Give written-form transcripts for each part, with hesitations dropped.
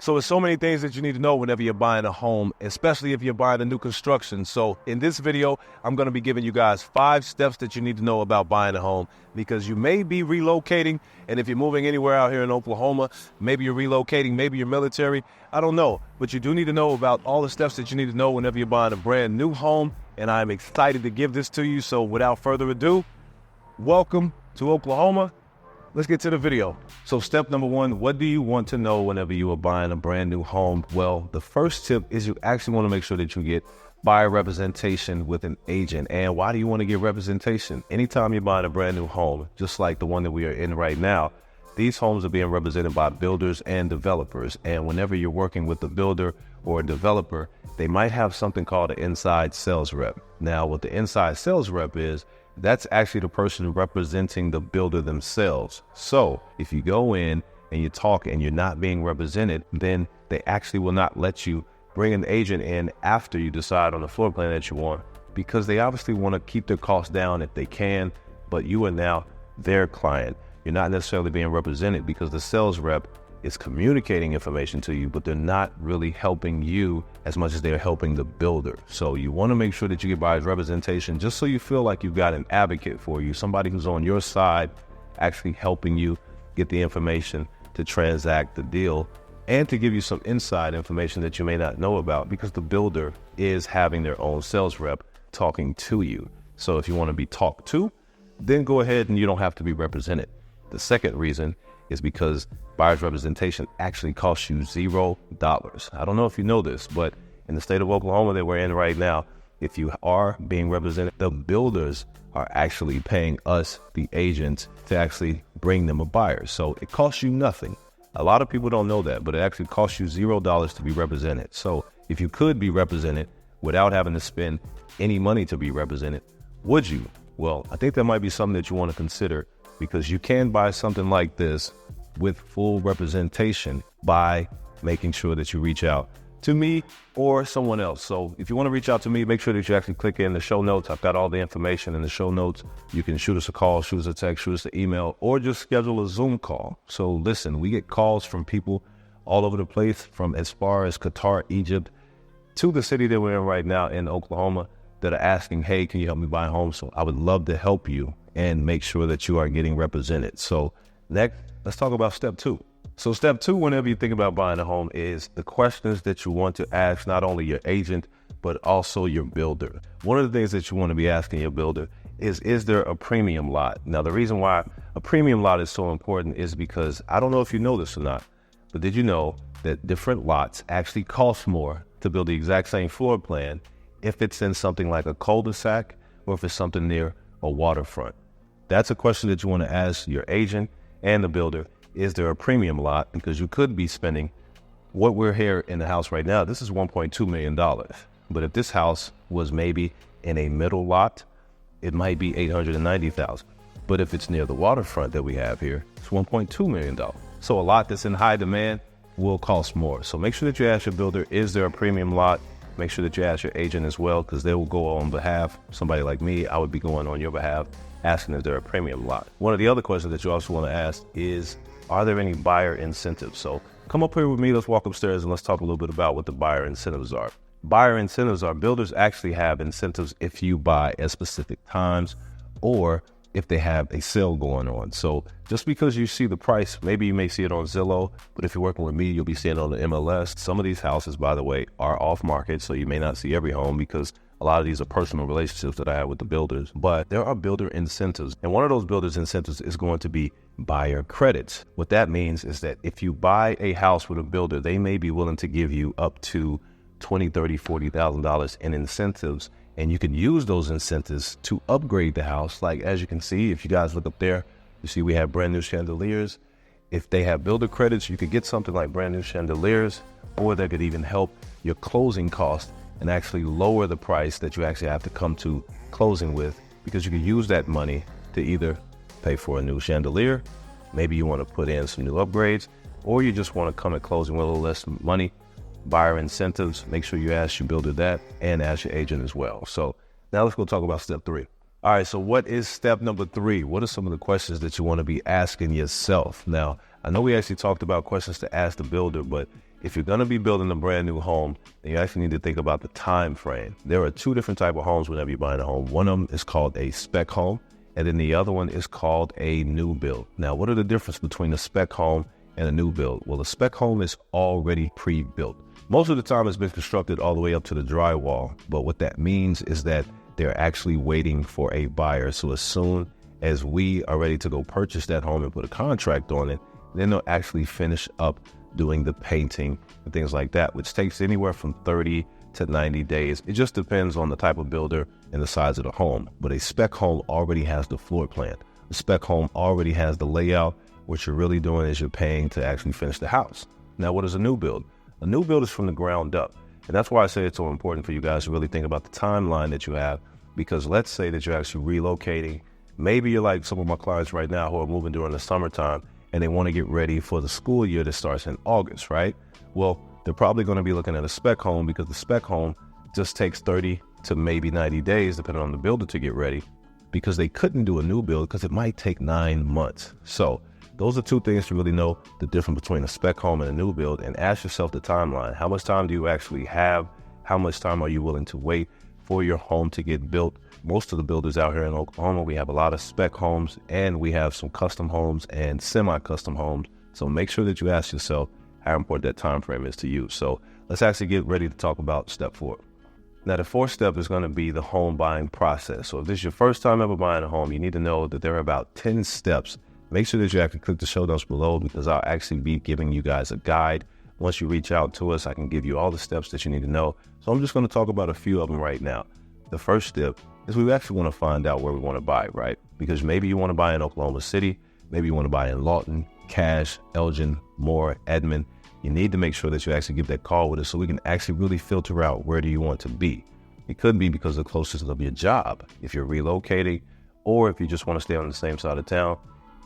So there's so many things that you need to know whenever you're buying a home, especially if you're buying a new construction. So in this video, I'm going to be giving you guys 5 steps that you need to know about buying a home, because you may be relocating. And if you're moving anywhere out here in Oklahoma, maybe you're relocating, maybe you're military, I don't know. But you do need to know about all the steps that you need to know whenever you're buying a brand new home. And I'm excited to give this to you. So without further ado, welcome to Oklahoma. Let's get to the video. So step number 1, what do you want to know whenever you are buying a brand new home? Well, the first tip is you actually want to make sure that you get buyer representation with an agent. And why do you want to get representation? Anytime you're buying a brand new home, just like the one that we are in right now, these homes are being represented by builders and developers. And whenever you're working with a builder or a developer, they might have something called an inside sales rep. Now, what the inside sales rep is, that's actually the person representing the builder themselves. So if you go in and you talk and you're not being represented, then they actually will not let you bring an agent in after you decide on the floor plan that you want, because they obviously want to keep their costs down if they can, but you are now their client. You're not necessarily being represented because the sales rep is communicating information to you, but they're not really helping you as much as they're helping the builder. So you want to make sure that you get buyer's representation, just so you feel like you've got an advocate for you, somebody who's on your side, actually helping you get the information to transact the deal and to give you some inside information that you may not know about, because the builder is having their own sales rep talking to you. So if you want to be talked to, then go ahead and you don't have to be represented. The second reason is because buyer's representation actually costs you $0. I don't know if you know this, but in the state of Oklahoma that we're in right now, if you are being represented, the builders are actually paying us, the agents, to actually bring them a buyer. So it costs you nothing. A lot of people don't know that, but it actually costs you $0 to be represented. So if you could be represented without having to spend any money to be represented, would you? Well, I think that might be something that you want to consider, because you can buy something like this with full representation by making sure that you reach out to me or someone else. So if you want to reach out to me, make sure that you actually click in the show notes. I've got all the information in the show notes. You can shoot us a call, shoot us a text, shoot us an email, or just schedule a Zoom call. So listen, we get calls from people all over the place, from as far as Qatar, Egypt, to the city that we're in right now in Oklahoma, that are asking, hey, can you help me buy a home? So I would love to help you and make sure that you are getting represented. So next, let's talk about step 2. So step 2, whenever you think about buying a home, is the questions that you want to ask not only your agent, but also your builder. One of the things that you want to be asking your builder is there a premium lot? Now, the reason why a premium lot is so important is because, I don't know if you know this or not, but did you know that different lots actually cost more to build the exact same floor plan if it's in something like a cul-de-sac or if it's something near a waterfront? That's a question that you want to ask your agent and the builder. Is there a premium lot? Because you could be spending, what we're here in the house right now, this is $1.2 million. But if this house was maybe in a middle lot, it might be $890,000. But if it's near the waterfront that we have here, it's $1.2 million. So a lot that's in high demand will cost more. So make sure that you ask your builder, is there a premium lot? Make sure that you ask your agent as well, because they will go on behalf. Somebody like me, I would be going on your behalf, asking, is there a premium lot? One of the other questions that you also want to ask is, are there any buyer incentives? So come up here with me, let's walk upstairs and let's talk a little bit about what the buyer incentives are. Buyer incentives are, builders actually have incentives if you buy at specific times or if they have a sale going on. So just because you see the price, maybe you may see it on Zillow, but if you're working with me, you'll be seeing it on the MLS. Some of these houses, by the way, are off market, so you may not see every home because a lot of these are personal relationships that I have with the builders, but there are builder incentives. And one of those builders incentives is going to be buyer credits. What that means is that if you buy a house with a builder, they may be willing to give you up to $20,000, $30,000, $40,000 in incentives. And you can use those incentives to upgrade the house. Like, as you can see, if you guys look up there, you see we have brand new chandeliers. If they have builder credits, you could get something like brand new chandeliers, or that could even help your closing cost and actually lower the price that you actually have to come to closing with, because you can use that money to either pay for a new chandelier, maybe you want to put in some new upgrades, or you just want to come at closing with a little less money. Buyer incentives, make sure you ask your builder that and ask your agent as well. So now let's go talk about step 3. All right, so what is step number 3? What are some of the questions that you want to be asking yourself? Now, I know we actually talked about questions to ask the builder, but if you're going to be building a brand new home, then you actually need to think about the time frame. There are two different types of homes whenever you're buying a home. One of them is called a spec home, and then the other one is called a new build. Now, what are the difference between a spec home and a new build? Well, a spec home is already pre-built. Most of the time it's been constructed all the way up to the drywall, but what that means is that they're actually waiting for a buyer. So as soon as we are ready to go purchase that home and put a contract on it, then they'll actually finish up doing the painting and things like that, which takes anywhere from 30 to 90 days. It just depends on the type of builder and the size of the home. But a spec home already has the floor plan. A spec home already has the layout. What you're really doing is you're paying to actually finish the house. Now, what is a new build? A new build is from the ground up. And that's why I say it's so important for you guys to really think about the timeline that you have, because let's say that you're actually relocating. Maybe you're like some of my clients right now who are moving during the summertime and they want to get ready for the school year that starts in August, right? Well, they're probably going to be looking at a spec home because the spec home just takes 30 to maybe 90 days, depending on the builder, to get ready, because they couldn't do a new build because it might take 9 months. So those are two things to really know the difference between a spec home and a new build, and ask yourself the timeline. How much time do you actually have? How much time are you willing to wait for your home to get built? Most of the builders out here in Oklahoma, we have a lot of spec homes, and we have some custom homes and semi-custom homes. So make sure that you ask yourself how important that time frame is to you. So let's actually get ready to talk about step 4. Now, the 4th step is going to be the home buying process. So if this is your first time ever buying a home, you need to know that there are about 10 steps. Make sure that you actually click the show notes below, because I'll actually be giving you guys a guide. Once you reach out to us, I can give you all the steps that you need to know. So I'm just going to talk about a few of them right now. The first step is we actually want to find out where we want to buy, right? Because maybe you want to buy in Oklahoma City, maybe you want to buy in Lawton, Cache, Elgin, Moore, Edmond. You need to make sure that you actually give that call with us so we can actually really filter out where do you want to be. It could be because of the closest of your job, if you're relocating, or if you just want to stay on the same side of town.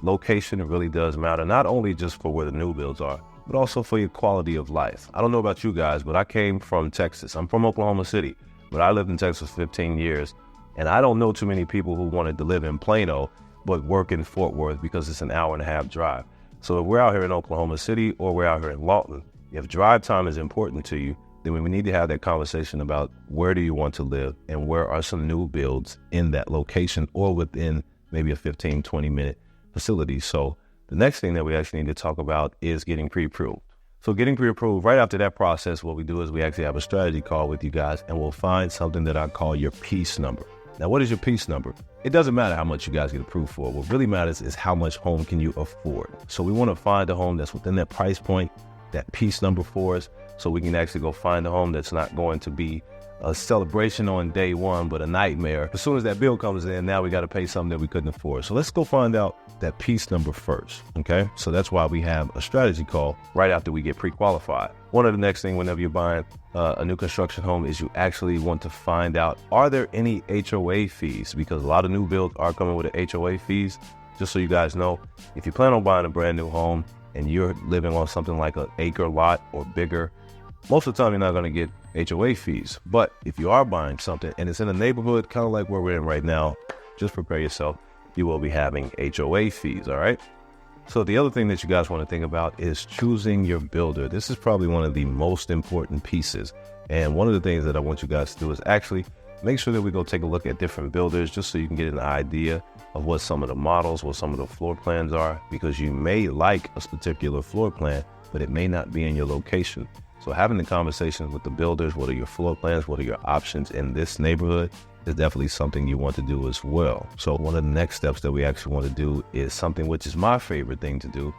Location really does matter, not only just for where the new builds are, but also for your quality of life. I don't know about you guys, but I came from Texas. I'm from Oklahoma City, but I lived in Texas for 15 years. And I don't know too many people who wanted to live in Plano, but work in Fort Worth, because it's an hour-and-a-half drive. So if we're out here in Oklahoma City or we're out here in Lawton, if drive time is important to you, then we need to have that conversation about where do you want to live and where are some new builds in that location or within maybe a 15, 20-minute facility. So the next thing that we actually need to talk about is getting pre-approved. So getting pre-approved, right after that process, what we do is we actually have a strategy call with you guys, and we'll find something that I call your piece number. Now, what is your piece number? It doesn't matter how much you guys get approved for. What really matters is how much home can you afford. So we want to find a home that's within that price point, that piece number for us, so we can actually go find a home that's not going to be a celebration on day one, but a nightmare. As soon as that bill comes in, now we got to pay something that we couldn't afford. So let's go find out that piece number first, okay? So that's why we have a strategy call right after we get pre-qualified. One of the next thing whenever you're buying a new construction home is you actually want to find out, are there any HOA fees? Because a lot of new builds are coming with the HOA fees. Just so you guys know, if you plan on buying a brand new home and you're living on something like an acre lot or bigger, most of the time you're not going to get HOA fees. But if you are buying something and it's in a neighborhood kind of like where we're in right now, just prepare yourself. You will be having HOA fees, all right? So the other thing that you guys want to think about is choosing your builder. This is probably one of the most important pieces. And one of the things that I want you guys to do is actually make sure that we go take a look at different builders, just so you can get an idea of what some of the models, what some of the floor plans are, because you may like a particular floor plan, but it may not be in your location. So having the conversations with the builders, what are your floor plans, what are your options in this neighborhood, is definitely something you want to do as well. So one of the next steps that we actually want to do is something which is my favorite thing to do.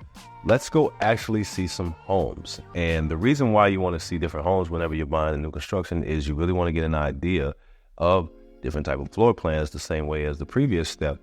Let's go actually see some homes. And the reason why you want to see different homes whenever you're buying a new construction is you really want to get an idea of different type of floor plans, the same way as the previous step.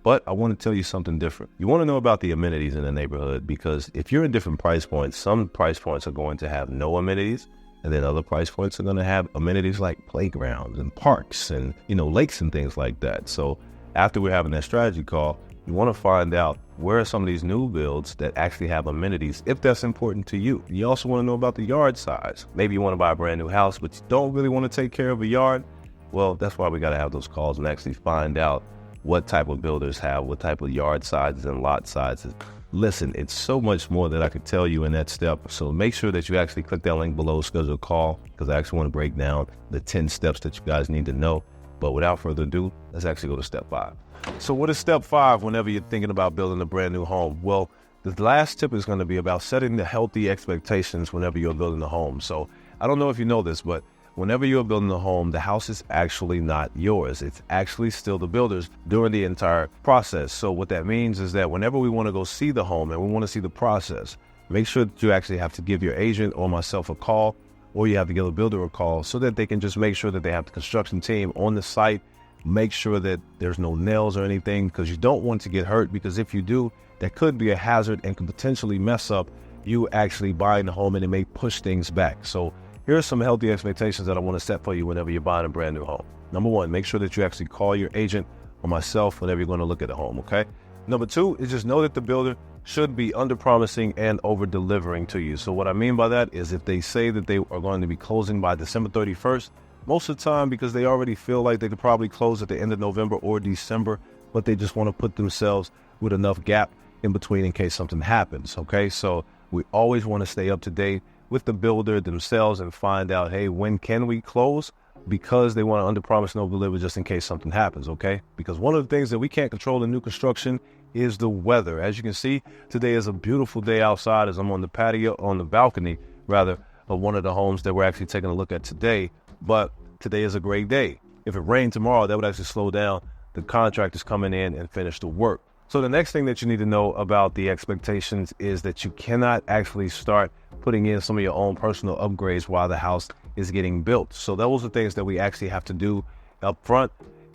But I want to tell you something different. You want to know about the amenities in the neighborhood, because if you're in different price points, some price points are going to have no amenities, and then other price points are going to have amenities like playgrounds and parks and, lakes and things like that. So after we're having that strategy call, you want to find out where are some of these new builds that actually have amenities, if that's important to you. You also want to know about the yard size. Maybe you want to buy a brand new house, but you don't really want to take care of a yard. Well, that's why we got to have those calls and actually find out what type of builders have what type of yard sizes and lot sizes. listen, it's so much more that I could tell you in that step. So make sure that you actually click that link below, schedule a call, because I actually want to break down the 10 steps that you guys need to know. But without further ado, let's actually go to step 5. So what is step 5 whenever you're thinking about building a brand new home? Well, the last tip is going to be about setting the healthy expectations whenever you're building a home. So I don't know if you know this, but whenever you're building a home, the house is actually not yours. It's actually still the builder's during the entire process. So what that means is that whenever we want to go see the home and we want to see the process, make sure that you actually have to give your agent or myself a call, or you have to give a builder a call so that they can just make sure that they have the construction team on the site, make sure that there's no nails or anything, because you don't want to get hurt, because if you do, that could be a hazard and could potentially mess up you actually buying the home, and it may push things back. So here are some healthy expectations that I want to set for you whenever you're buying a brand new home. Number 1, make sure that you actually call your agent or myself whenever you're going to look at a home, okay? Number 2 is just know that the builder should be under-promising and over-delivering to you. So what I mean by that is if they say that they are going to be closing by December 31st, most of the time, because they already feel like they could probably close at the end of November or December, but they just want to put themselves with enough gap in between in case something happens, okay? So we always want to stay up to date with the builder themselves and find out, hey, when can we close? Because they want to under-promise and over-deliver just in case something happens, okay? Because one of the things that we can't control in new construction is the weather. As you can see, today is a beautiful day outside as I'm on the patio, on the balcony, rather, of one of the homes that we're actually taking a look at today. But today is a great day. If it rained tomorrow, that would actually slow down the contractors coming in and finish the work. So the next thing that you need to know about the expectations is that you cannot actually start putting in some of your own personal upgrades while the house is getting built. So those are things that we actually have to do up front.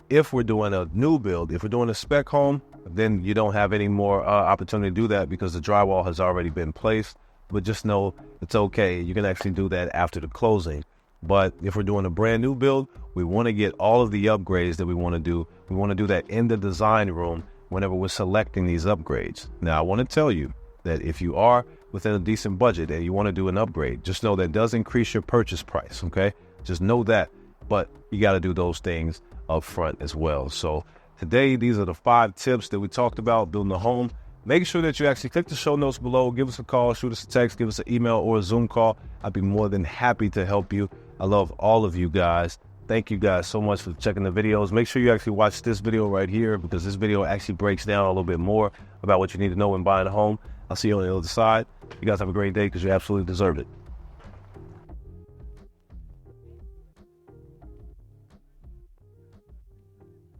If we're doing a new build, if we're doing a spec home, then you don't have any more opportunity to do that because the drywall has already been placed. But just know it's okay. You can actually do that after the closing. But if we're doing a brand new build, we want to get all of the upgrades that we want to do. We want to do that in the design room whenever we're selecting these upgrades. Now, I want to tell you that if you are within a decent budget and you want to do an upgrade, just know that does increase your purchase price, okay? Just know that, but you got to do those things up front as well. So today, these are the 5 tips that we talked about building a home. Make sure that you actually click the show notes below, give us a call, shoot us a text, give us an email or a Zoom call. I'd be more than happy to help you. I love all of you guys. Thank you guys so much for checking the videos. Make sure you actually watch this video right here because this video actually breaks down a little bit more about what you need to know when buying a home. I'll see you on the other side. You guys have a great day because you absolutely deserve it.